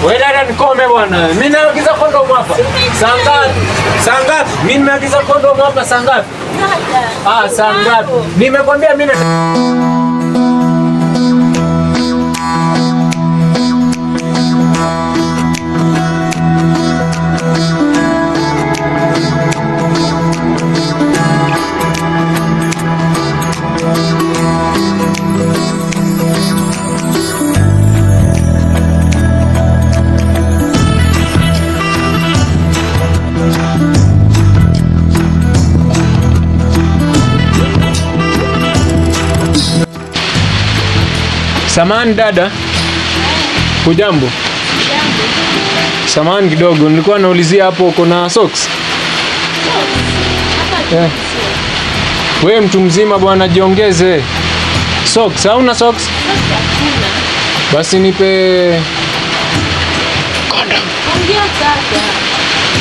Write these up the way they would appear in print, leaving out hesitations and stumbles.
Wewe dada nikome bwana. Mimi naagiza kondomu hapa. Saa ngapi? Saa ngapi? Mimi nimeagiza kondomu hapa saa ngapi? Saa ngapi? Nimekwambia mimi Samahani dada. Hujambo? Samahani kidogo, nilikuwa naulizia hapo kuna socks? Yeah. Wewe mtu mzima bwana, jiongeze. Socks, hauna socks? Basi nipe condom. Ongea sasa.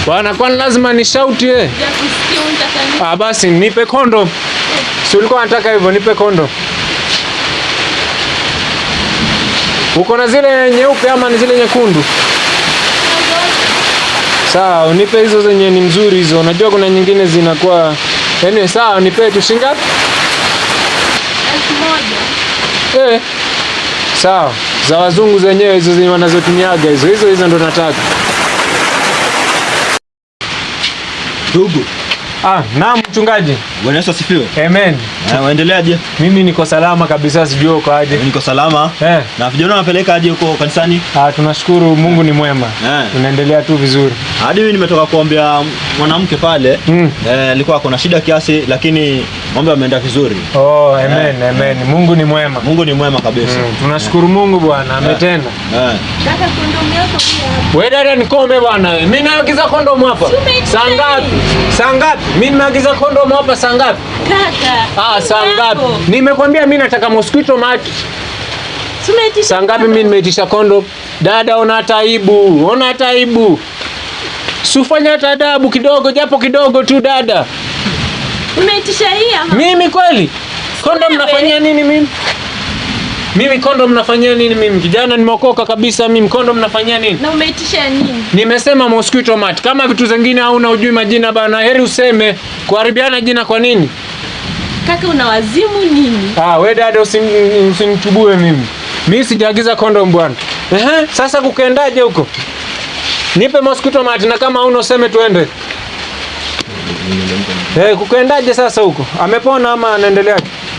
Bwana, kwani lazima ni shout eh? Basi nipe condom. Si ulikuwa unataka hivyo, nipe condom. Uko na zile nyeupe ama ni zile nyekundu? Sawa, unipe hizo zenye ni mzuri hizo. Unajua kuna nyingine zinakuwa anyway, sawa, nipe tu shilingi ngapi? 1000. Sawa. Za wazungu zenyewe hizo zenye wanazotumiaga hizo ndo nataka. Ndugu. Naam mchungaji. Bwana Yesu asifiwe. Amen. Waendeleaje? Mimi niko salama kabisa, sijui uko aje. Niko salama. Na vijana wanapeleka aje huko kanisani? Tunashukuru Mungu ni mwema. Tunaendelea tu vizuri. Hadi mimi nimetoka kuombea mwanamke pale. Alikuwa kuna shida kiasi lakini mambo yameenda vizuri. Amen, amen. Mungu ni mwema. Mungu ni mwema kabisa. Tunashukuru Mungu Bwana, ametenda. Kaka, kondomu yako pia. Wewe dada nikome bwana. Mimi naagiza kondomu hapa. Saa ngapi? Saa ngapi? Mimi naagiza kondomu hapa saa ngapi? Kaka. Saa ngapi? Nimekwambia mimi nataka mosquito mat. Saa ngapi mimi nimeitisha kondomu? Dada, ona hata aibu. Ona hata aibu. Sufanya hata adabu kidogo, japo kidogo tu dada. Umeitisha hii ama? Mimi kweli? Kondomu nafanyia nini mimi? Mimi kondomu nafanyia nini mimi? Kijana nimeokoka kabisa mimi, kondomu nafanyia nini? Na umeitisha nini? Nimesema mosquito mat. Kama vitu zingine hauna ujui majina bana, heri useme. Kuharibiana jina kwa nini? Kaka, una wazimu nini? Wewe dada usinitubue mimi. Mimi sijaagiza kondomu bwana. Sasa kukaendaje huko? Nipe mosquito mat na kama hauna useme tuende. Kukaendaje sasa huko? Amepona ama anaendelea?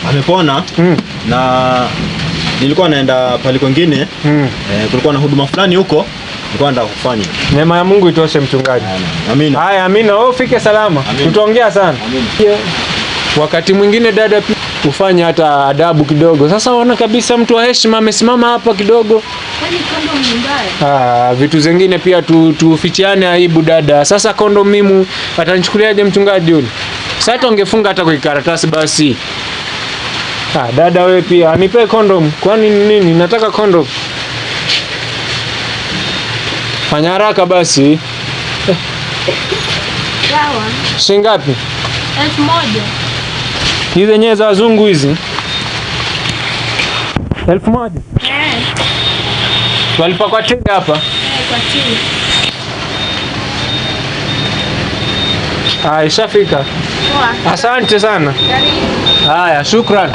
Amepona. Na nilikuwa naenda pale kwingine. Kulikuwa na huduma fulani huko. Nilikuwa nataka kufanya. Neema ya Mungu itoshe mchungaji. Amina. Haya, amina. Wewe ufike salama. Tutaongea sana. Amina. Wakati mwingine dada pia ufanye hata adabu kidogo. Sasa unaona kabisa mtu wa heshima amesimama hapa kidogo. Kwani kondomu ni mbaya? Vitu zingine pia tufichiane aibu dada. Sasa kondomu mimi atanichukuliaje mchungaji yule? Sasa ungefunga hata kwa karatasi basi. Dada wewe pia nipe kondomu. Kwani nini? Nataka kondomu. Fanya haraka basi. Sawa. Shilingi ngapi? 1000. Hizi zenyewe za wazungu hizi. 1000. Walipa kwa tini hapa? Kwa tini. Ishafika. Poa. Asante sana. Karibu. Haya, shukrani.